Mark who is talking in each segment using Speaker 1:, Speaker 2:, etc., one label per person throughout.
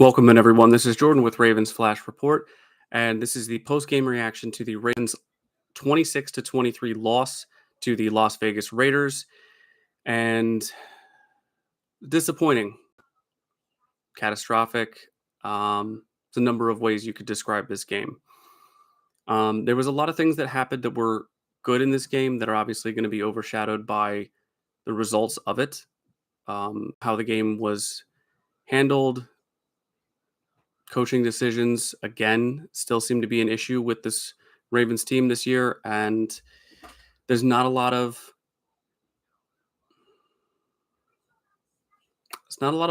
Speaker 1: Welcome in, everyone. This is Jordan with Ravens Flash Report, and this is the post-game reaction to the Ravens' 26-23 loss to the Las Vegas Raiders. And disappointing, catastrophic. There's a number of ways you could describe this game. There was a lot of things that happened that were good in this game that are obviously going to be overshadowed by the results of it. How the game was handled. Coaching decisions, again, still seem to be an issue with this Ravens team this year, and there's not a lot of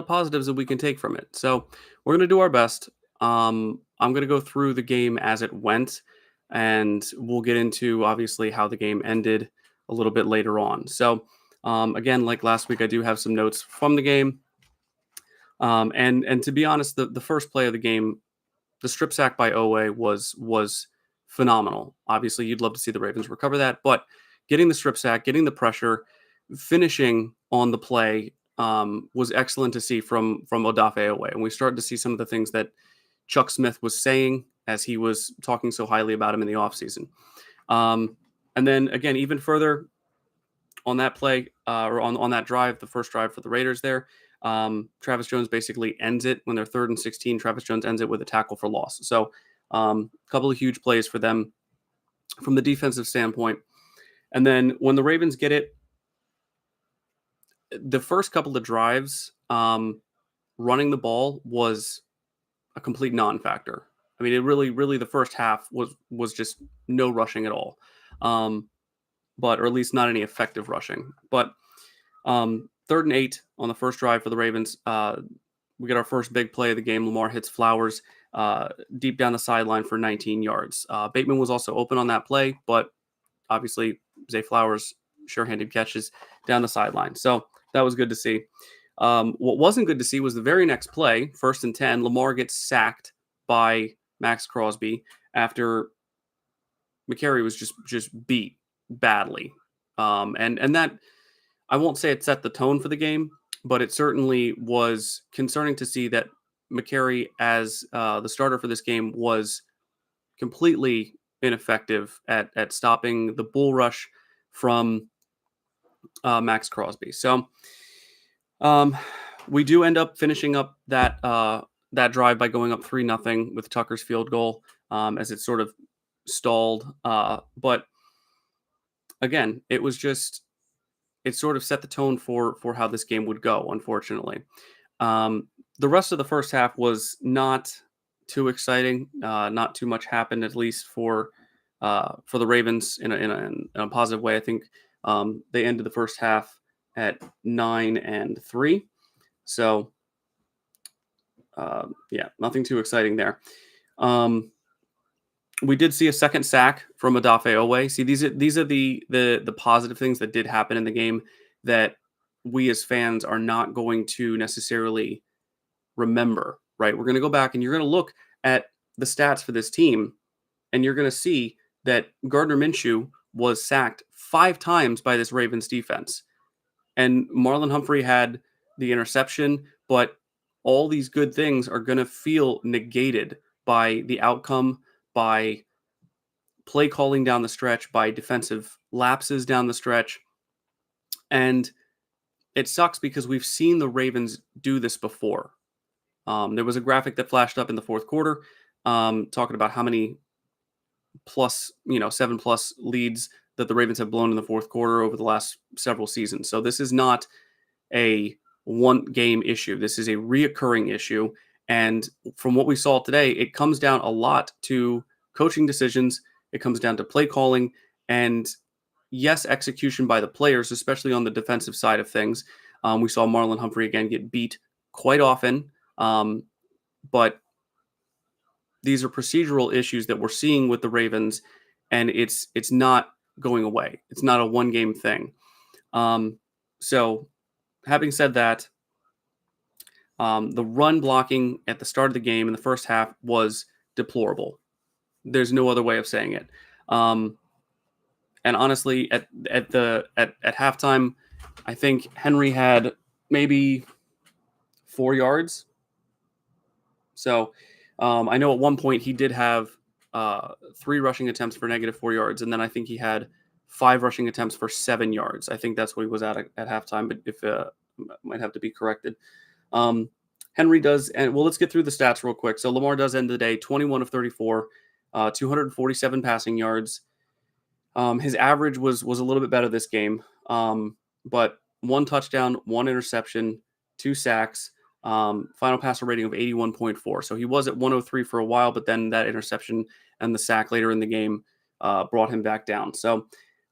Speaker 1: positives that we can take from it. So we're going to do our best. I'm going to go through the game as it went, and we'll get into obviously how the game ended a little bit later on. So again, like last week, I do have some notes from the game. And to be honest, the first play of the game, the strip sack by Owe was phenomenal. Obviously, you'd love to see the Ravens recover that, but getting the strip sack, getting the pressure, finishing on the play was excellent to see from Odafe Owe. And we started to see some of the things that Chuck Smith was saying as he was talking so highly about him in the offseason. And then, again, even further on that play or on that drive, the first drive for the Raiders there, Travis Jones basically ends it when they're 3rd and 16. Travis Jones ends it with a tackle for loss. So a couple of huge plays for them from the defensive standpoint. And then when the Ravens get it, the first couple of drives, running the ball was a complete non-factor. I mean, it really the first half was just no rushing at all, or at least not any effective rushing. But 3rd and 8 on the first drive for the Ravens. We get our first big play of the game. Lamar hits Flowers deep down the sideline for 19 yards. Bateman was also open on that play, but obviously Zay Flowers sure-handed catches down the sideline. So that was good to see. What wasn't good to see was the very next play, 1st and 10. Lamar gets sacked by Max Crosby after McCary was just beat badly. And that, I won't say it set the tone for the game, but it certainly was concerning to see that McCary, as the starter for this game, was completely ineffective at stopping the bull rush from Max Crosby. So we do end up finishing up that drive by going up 3-0 with Tucker's field goal as it sort of stalled. But again, it sort of set the tone for how this game would go, unfortunately. The rest of the first half was not too exciting. Not too much happened, at least for the Ravens in a positive way. I think they ended the first half at 9-3. So, nothing too exciting there. We did see a second sack from Odafe Owe. See, these are the positive things that did happen in the game that we as fans are not going to necessarily remember, right? We're going to go back and you're going to look at the stats for this team, and you're going to see that Gardner Minshew was sacked 5 times by this Ravens defense. And Marlon Humphrey had the interception, but all these good things are going to feel negated by the outcome, by play calling down the stretch, by defensive lapses down the stretch. And it sucks because we've seen the Ravens do this before. There was a graphic that flashed up in the fourth quarter talking about how many 7+ leads that the Ravens have blown in the fourth quarter over the last several seasons. So this is not a one-game issue. This is a reoccurring issue. And from what we saw today, it comes down a lot to coaching decisions. It comes down to play calling and, yes, execution by the players, especially on the defensive side of things. We saw Marlon Humphrey again get beat quite often. But these are procedural issues that we're seeing with the Ravens, and it's not going away. It's not a one-game thing. So having said that, the run blocking at the start of the game in the first half was deplorable. There's no other way of saying it. And honestly, at halftime, I think Henry had maybe 4 yards So I know at one point he did have 3 rushing attempts for -4 yards, and then I think he had 5 rushing attempts for 7 yards. I think that's what he was at halftime, but if might have to be corrected. Um, Henry does, and well, let's get through the stats real quick. So Lamar does end the day 21 of 34, 247 passing yards. His average was a little bit better this game, but 1 touchdown, 1 interception, 2 sacks, final passer rating of 81.4. So he was at 103 for a while, but then that interception and the sack later in the game brought him back down. So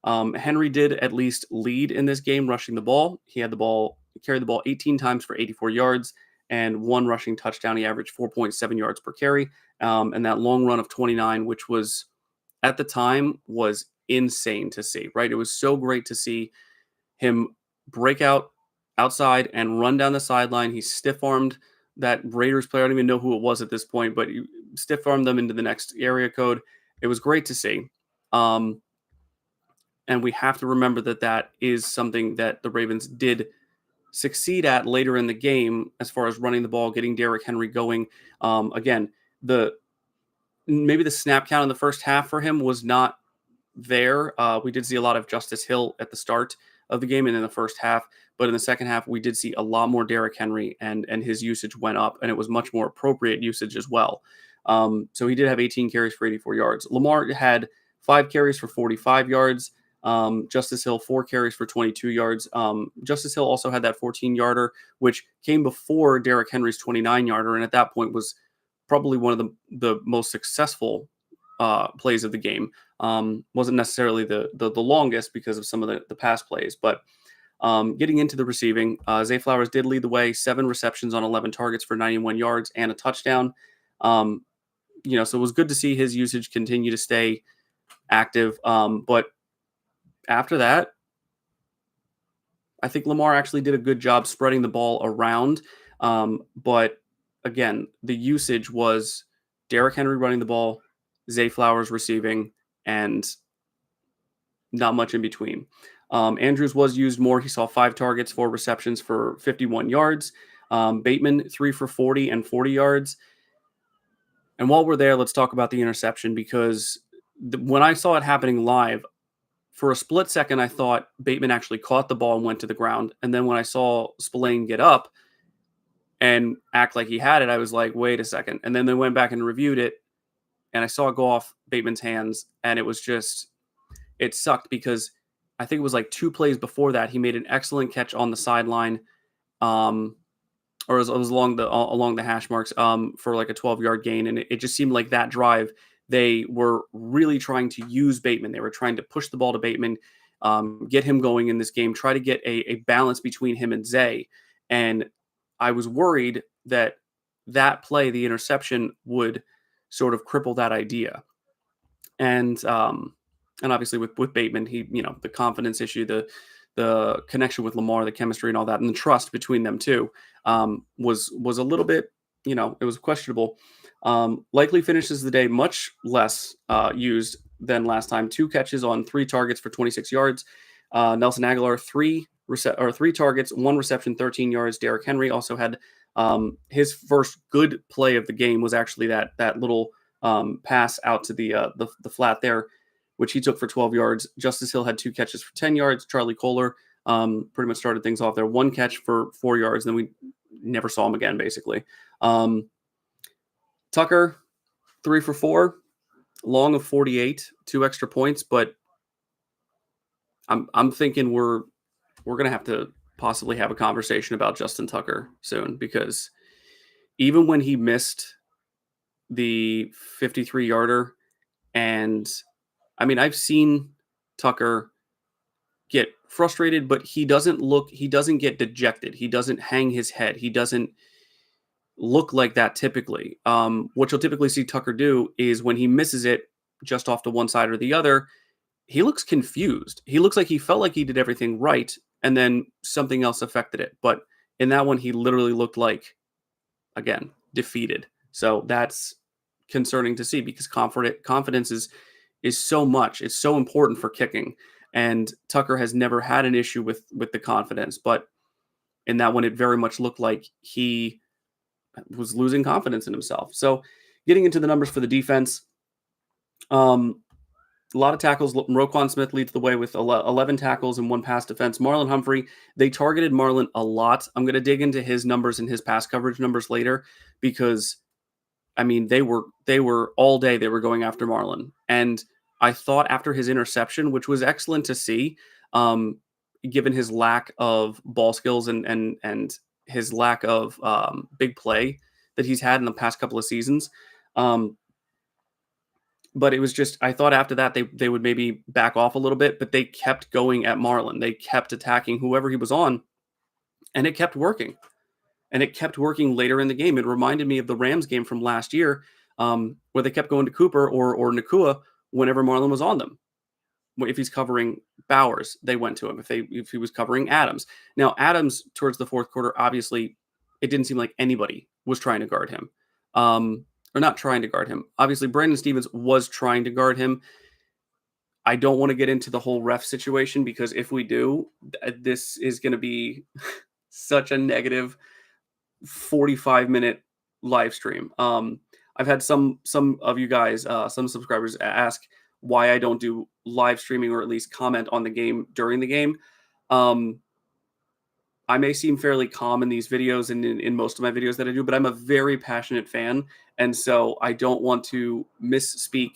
Speaker 1: Henry did at least lead in this game rushing the ball. He carried the ball 18 times for 84 yards and 1 rushing touchdown. He averaged 4.7 yards per carry, and that long run of 29, which was at the time was insane to see, right? It was so great to see him break out outside and run down the sideline. He stiff armed that Raiders player. I don't even know who it was at this point, but he stiff armed them into the next area code. It was great to see. And we have to remember that that is something that the Ravens did succeed at later in the game as far as running the ball, getting Derrick Henry going. Again, maybe the snap count in the first half for him was not there. We did see a lot of Justice Hill at the start of the game and in the first half, but in the second half, we did see a lot more Derrick Henry, and his usage went up, and it was much more appropriate usage as well. So he did have 18 carries for 84 yards. Lamar had 5 carries for 45 yards. Justice Hill 4 carries for 22 yards. Justice Hill also had that 14-yarder, which came before Derrick Henry's 29-yarder, and at that point was probably one of the most successful plays of the game. Wasn't necessarily the longest because of some of the pass plays, but getting into the receiving, Zay Flowers did lead the way, 7 receptions on 11 targets for 91 yards and a touchdown. So it was good to see his usage continue to stay active. But after that, I think Lamar actually did a good job spreading the ball around. But again, the usage was Derrick Henry running the ball, Zay Flowers receiving, and not much in between. Andrews was used more. He saw 5 targets, 4 receptions for 51 yards. Bateman, 3 for 40 and 40 yards. And while we're there, let's talk about the interception, because when I saw it happening live, for a split second, I thought Bateman actually caught the ball and went to the ground. And then when I saw Spillane get up and act like he had it, I was like, wait a second. And then they went back and reviewed it, and I saw it go off Bateman's hands, and it sucked because I think it was like 2 plays before that, he made an excellent catch on the sideline, or it was along the hash marks, for like a 12-yard gain, and it just seemed like that drive they were really trying to use Bateman. They were trying to push the ball to Bateman, get him going in this game, try to get a balance between him and Zay. And I was worried that play, the interception, would sort of cripple that idea. And obviously with Bateman, he, the confidence issue, the connection with Lamar, the chemistry and all that, and the trust between them too, was a little bit, it was questionable. Likely finishes the day much less used than last time. 2 catches on 3 targets for 26 yards. Nelson Aguilar, 3 targets, 1 reception, 13 yards. Derrick Henry also had his first good play of the game was actually that little pass out to the flat there, which he took for 12 yards. Justice Hill had 2 catches for 10 yards. Charlie Kohler pretty much started things off there. 1 catch for 4 yards. Then we never saw him again, basically. Tucker, 3 for 4, long of 48, 2 extra points, but I'm thinking we're gonna have to possibly have a conversation about Justin Tucker soon, because even when he missed the 53-yarder, and I mean, I've seen Tucker get frustrated, but he doesn't get dejected. He doesn't hang his head. He doesn't look like that typically. What you'll typically see Tucker do is when he misses it just off to one side or the other, he looks confused. He looks like he felt like he did everything right, and then something else affected it. But in that one, he literally looked like, again, defeated. So that's concerning to see, because confidence is so much. It's so important for kicking. And Tucker has never had an issue with the confidence. But in that one, it very much looked like he was losing confidence in himself. So getting into the numbers for the defense, um, a lot of tackles. Roquan Smith leads the way with 11 tackles and 1 pass defense. Marlon Humphrey, they targeted Marlon a lot. I'm going to dig into his numbers and his pass coverage numbers later because I mean they were all day they were going after Marlon. And I thought after his interception, which was excellent to see, um, given his lack of ball skills and his lack of big play that he's had in the past couple of seasons. Um, but it was just I thought after that they would maybe back off a little bit, but they kept going at Marlon. They kept attacking whoever he was on, and it kept working. And it kept working later in the game. It reminded me of the Rams game from last year, where they kept going to Cooper or Nakua whenever Marlon was on them. If he's covering Bowers, they went to him. If he was covering Adams. Now Adams towards the fourth quarter, obviously, it didn't seem like anybody was trying to guard him, or not trying to guard him. Obviously, Brandon Stevens was trying to guard him. I don't want to get into the whole ref situation because if we do, this is going to be such a negative 45-minute live stream. I've had some of you guys, some subscribers ask why I don't do live streaming or at least comment on the game during the game. I may seem fairly calm in these videos and in most of my videos that I do, but I'm a very passionate fan. And so I don't want to misspeak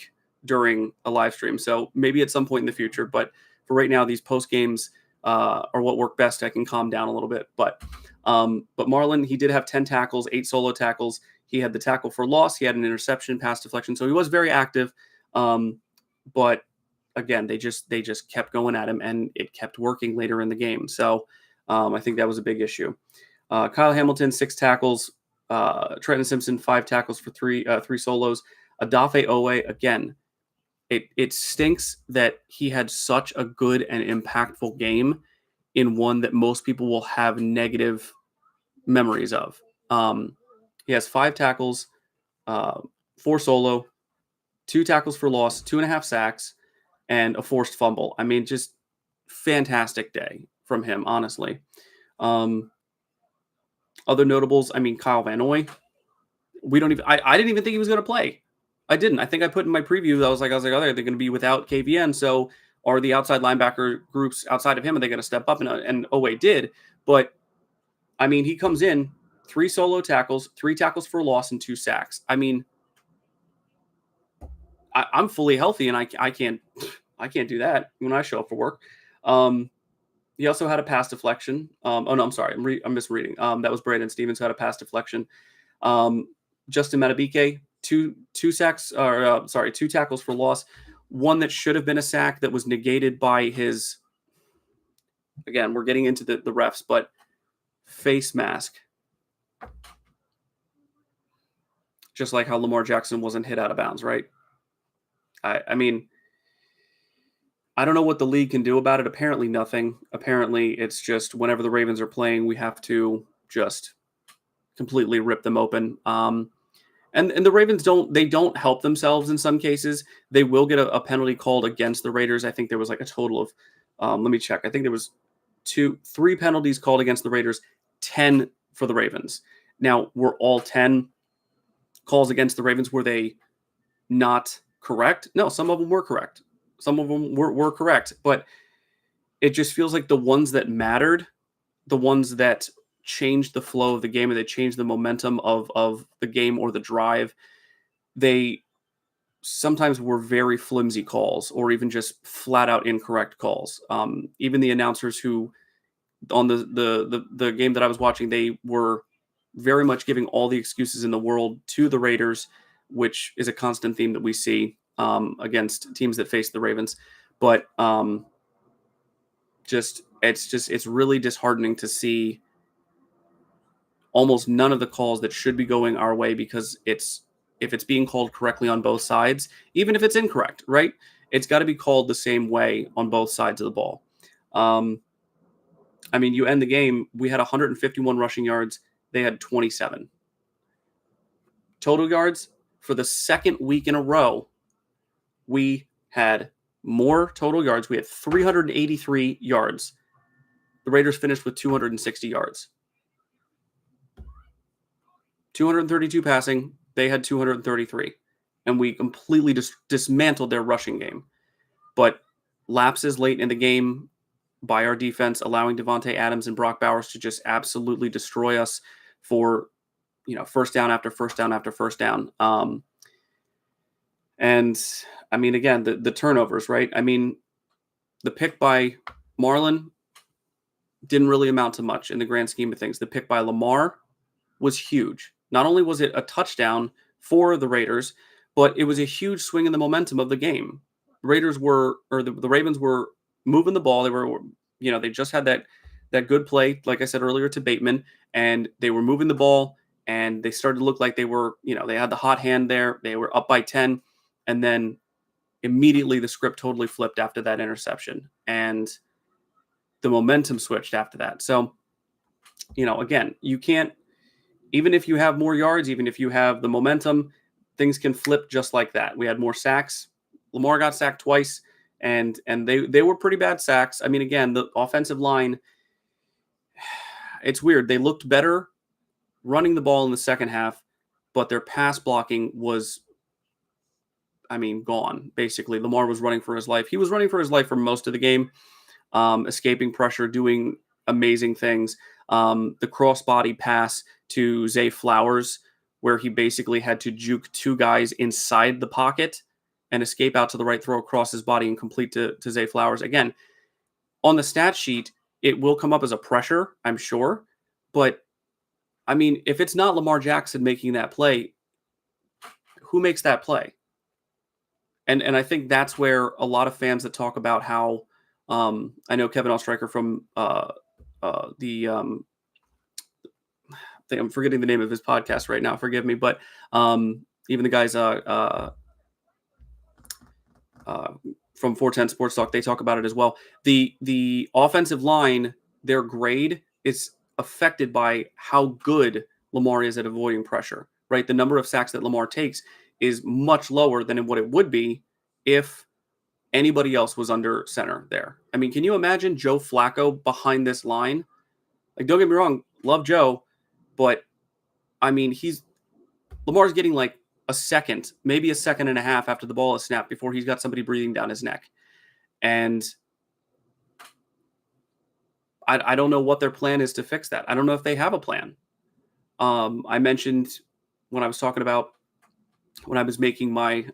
Speaker 1: during a live stream. So maybe at some point in the future, but for right now, these post games are what work best. I can calm down a little bit, but Marlon, he did have 10 tackles, 8 solo tackles. He had the tackle for loss. He had an interception, pass deflection. So he was very active. But again, they just kept going at him and it kept working later in the game. So I think that was a big issue. Kyle Hamilton, 6 tackles. Trenton Simpson, 5 tackles for 3 solos. Adafe Owe, again, it stinks that he had such a good and impactful game in one that most people will have negative memories of. He has 5 tackles, 4 solo, 2 tackles for loss, 2.5 sacks, and a forced fumble. I mean, just fantastic day from him, honestly. Other notables, I mean, Kyle Van Noy. I didn't even think he was going to play. I didn't. I think I put in my preview, I was like, oh, they're going to be without KVN. So are the outside linebacker groups outside of him, are they going to step up? And Owe did. But, I mean, he comes in, 3 solo tackles, 3 tackles for loss, and 2 sacks. I mean, I'm fully healthy, and I can't do that when I show up for work. He also had a pass deflection. Oh, no, I'm sorry. I'm misreading. That was Brandon Stevens who had a pass deflection. Justin Matabike, 2 sacks, or 2 tackles for loss. One that should have been a sack that was negated by his, again, we're getting into the refs, but face mask. Just like how Lamar Jackson wasn't hit out of bounds, right? I mean, I don't know what the league can do about it. Apparently nothing. Apparently it's just whenever the Ravens are playing, we have to just completely rip them open. And the Ravens don't help themselves in some cases. They will get a penalty called against the Raiders. I think there was like a total of, let me check. I think there was 3 penalties called against the Raiders, 10 for the Ravens. Now, were all 10 calls against the Ravens, were they not correct? No, some of them were correct. Some of them were correct, but it just feels like the ones that mattered, the ones that changed the flow of the game and they changed the momentum of the game or the drive, they sometimes were very flimsy calls or even just flat out incorrect calls. Even the announcers who on the game that I was watching, they were very much giving all the excuses in the world to the Raiders, which is a constant theme that we see against teams that face the Ravens. But it's really disheartening to see almost none of the calls that should be going our way because if it's being called correctly on both sides, even if it's incorrect, right? It's got to be called the same way on both sides of the ball. I mean, you end the game, we had 151 rushing yards. They had 27. Total yards, for the second week in a row, we had more total yards. We had 383 yards. The Raiders finished with 260 yards. 232 passing. They had 233. And we completely dismantled their rushing game. But lapses late in the game by our defense, allowing Devontae Adams and Brock Bowers to just absolutely destroy us for, first down after first down after first down. And I mean, again, the turnovers, right? I mean, the pick by Marlon didn't really amount to much in the grand scheme of things. The pick by Lamar was huge. Not only was it a touchdown for the Raiders, but it was a huge swing in the momentum of the game. The Ravens were moving the ball. They just had that good play, like I said earlier, to Bateman, and they were moving the ball, and they started to look like they were, they had the hot hand there. They were up by 10, and then immediately the script totally flipped after that interception, and the momentum switched after that. So, again, you can't, even if you have more yards, even if you have the momentum, things can flip just like that. We had more sacks. Lamar got sacked twice, and they were pretty bad sacks. I mean, again, the offensive line, it's weird. They looked better running the ball in the second half, but their pass blocking was, gone, basically. Lamar was running for his life. He was running for his life for most of the game, escaping pressure, doing amazing things. The crossbody pass to Zay Flowers, where he basically had to juke two guys inside the pocket and escape out to the right, throw across his body and complete to Zay Flowers. Again, on the stat sheet, it will come up as a pressure, I'm sure. But, if it's not Lamar Jackson making that play, who makes that play? And I think that's where a lot of fans that talk about how, I know Kevin Oestreicher from I'm forgetting the name of his podcast right now. Forgive me, but even the guys from 410 Sports Talk, they talk about it as well. The offensive line, their grade is affected by how good Lamar is at avoiding pressure. Right, the number of sacks that Lamar takes is much lower than what it would be if anybody else was under center there. Can you imagine Joe Flacco behind this line? Like, don't get me wrong, love Joe, but Lamar's getting like a second, maybe a second and a half after the ball is snapped before he's got somebody breathing down his neck. And I don't know what their plan is to fix that. I don't know if they have a plan. I mentioned when I was talking about when I was making my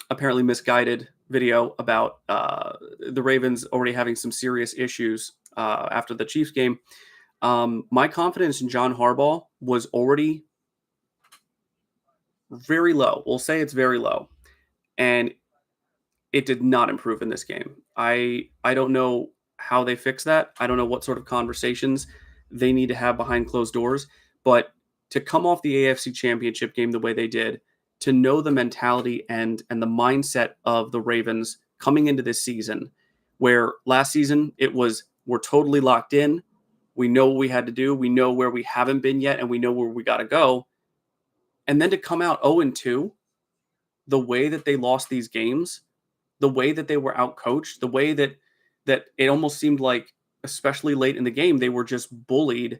Speaker 1: apparently misguided video about the Ravens already having some serious issues after the Chiefs game. My confidence in John Harbaugh was already very low. We'll say it's very low. And it did not improve in this game. I don't know how they fix that. I don't know what sort of conversations they need to have behind closed doors. But to come off the AFC Championship game the way they did, to know the mentality and the mindset of the Ravens coming into this season, where last season it was, we're totally locked in. We know what we had to do. We know where we haven't been yet, and we know where we got to go. And then to come out 0-2, the way that they lost these games, the way that they were outcoached, the way that it almost seemed like, especially late in the game, they were just bullied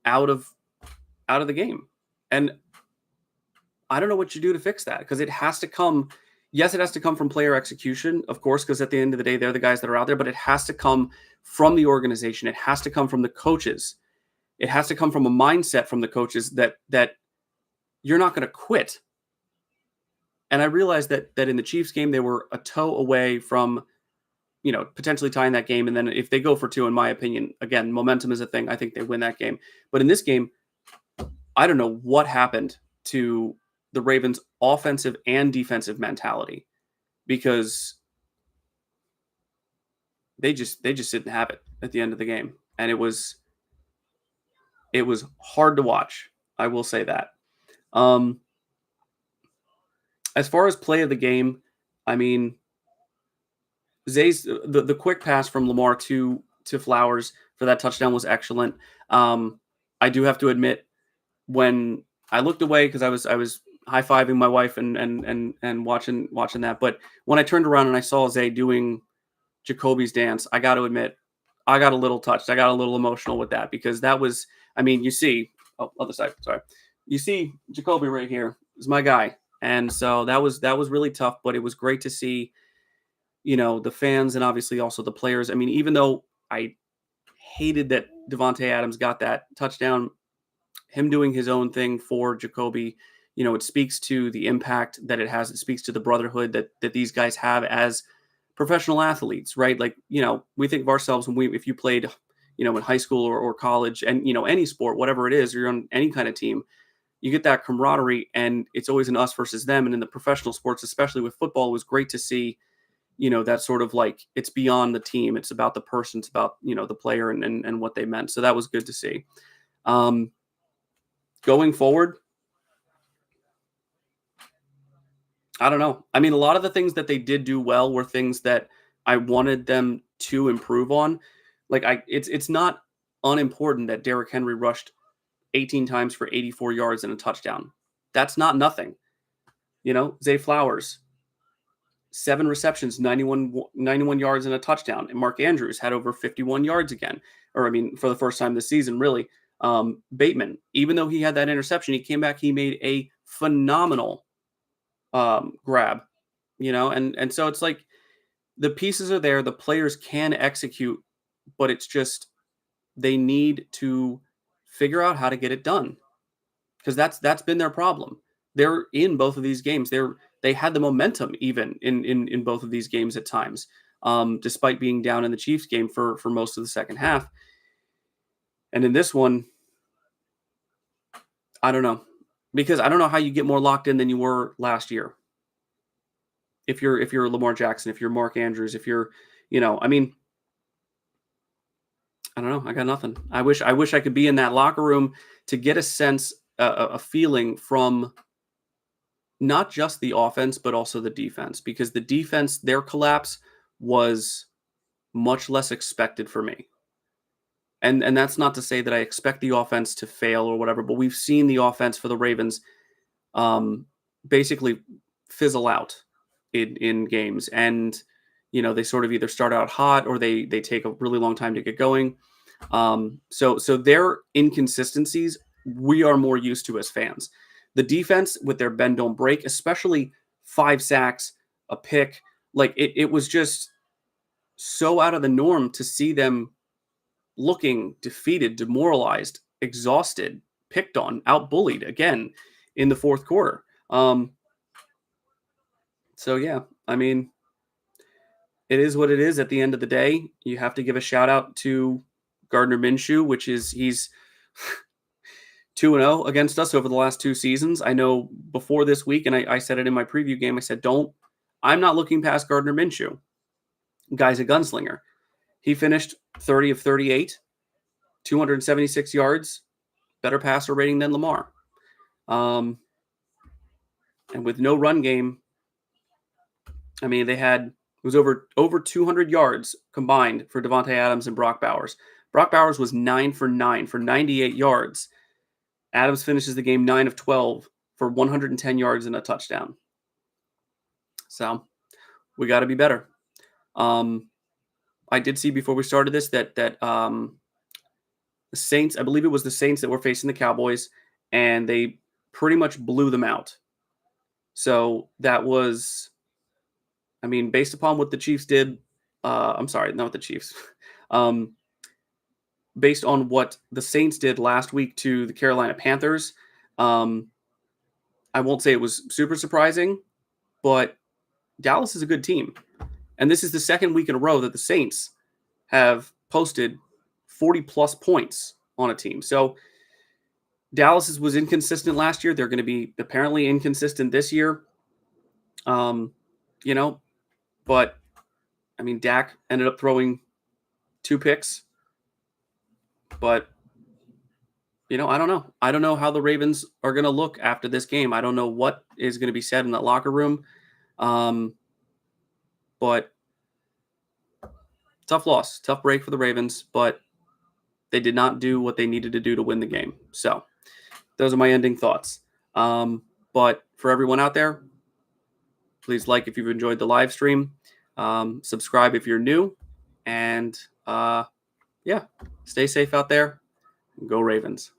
Speaker 1: out of the game. And I don't know what you do to fix that, because it has to come. Yes, it has to come from player execution, of course, because at the end of the day, they're the guys that are out there, but it has to come from the organization. It has to come from the coaches. It has to come from a mindset from the coaches that you're not going to quit. And I realized that in the Chiefs game, they were a toe away from, potentially tying that game. And then if they go for two, in my opinion, again, momentum is a thing. I think they win that game. But in this game, I don't know what happened to the Ravens' offensive and defensive mentality, because they just didn't have it at the end of the game. And it was hard to watch. I will say that. As far as play of the game, Zay's the quick pass from Lamar to Flowers for that touchdown was excellent. I do have to admit, when I looked away, because I was high-fiving my wife and watching that, but when I turned around and I saw Zay doing Jacoby's dance, I got to admit, I got a little touched. I got a little emotional with that, because that was, you see, Oh, other side. Sorry. You see Jacoby right here is my guy. And so that was really tough, but it was great to see, the fans and obviously also the players. I mean, even though I hated that Devontae Adams got that touchdown, him doing his own thing for Jacoby, it speaks to the impact that it has. It speaks to the brotherhood that these guys have as professional athletes, right? Like, we think of ourselves if you played, in high school or college and, any sport, whatever it is, or you're on any kind of team, you get that camaraderie and it's always an us versus them. And in the professional sports, especially with football, it was great to see, that sort of like it's beyond the team. It's about the person. It's about, the player and what they meant. So that was good to see. Going forward, I don't know. I mean, a lot of the things that they did do well were things that I wanted them to improve on. Like it's not unimportant that Derrick Henry rushed 18 times for 84 yards and a touchdown. That's not nothing. Zay Flowers, 7 receptions, 91 yards and a touchdown. And Mark Andrews had over 51 yards again, or I mean, for the first time this season, really. Bateman, even though he had that interception, he came back. He made a phenomenal grab, and so it's like the pieces are there. The players can execute, but it's just they need to figure out how to get it done because that's been their problem. They're in both of these games. They had the momentum even in both of these games at times, despite being down in the Chiefs game for most of the second half. And in this one, I don't know, because I don't know how you get more locked in than you were last year. If you're Lamar Jackson, if you're Mark Andrews, if you're, I mean, I don't know. I got nothing. I wish I could be in that locker room to get a sense, a feeling from not just the offense, but also the defense, because the defense, their collapse was much less expected for me. And that's not to say that I expect the offense to fail or whatever, but we've seen the offense for the Ravens basically fizzle out in games. And, they sort of either start out hot or they take a really long time to get going. So their inconsistencies, we are more used to as fans. The defense with their bend don't break, especially 5 sacks, a pick, like it was just so out of the norm to see them looking defeated, demoralized, exhausted, picked on, out-bullied again in the fourth quarter. So yeah, I mean, it is what it is at the end of the day. You have to give a shout out to Gardner Minshew, which is he's 2-0 against us over the last 2 seasons. I know before this week, and I said it in my preview game, I said, I'm not looking past Gardner Minshew. Guy's a gunslinger. He finished 30 of 38, 276 yards, better passer rating than Lamar. And with no run game, I mean, it was over 200 yards combined for Devontae Adams and Brock Bowers. Brock Bowers was 9 for 9 for 98 yards. Adams finishes the game 9 of 12 for 110 yards and a touchdown. So we got to be better. I did see before we started this that the Saints, I believe it was the Saints that were facing the Cowboys, and they pretty much blew them out. So that was, I mean, based upon what the Chiefs did, I'm sorry, not the Chiefs. Based on what the Saints did last week to the Carolina Panthers, I won't say it was super surprising, but Dallas is a good team. And this is the second week in a row that the Saints have posted 40-plus points on a team. So Dallas was inconsistent last year. They're going to be apparently inconsistent this year. But, I mean, Dak ended up throwing 2 picks. But, I don't know. I don't know how the Ravens are going to look after this game. I don't know what is going to be said in that locker room. But tough loss, tough break for the Ravens, but they did not do what they needed to do to win the game. So those are my ending thoughts. But for everyone out there, please like if you've enjoyed the live stream, subscribe if you're new, and stay safe out there. Go Ravens.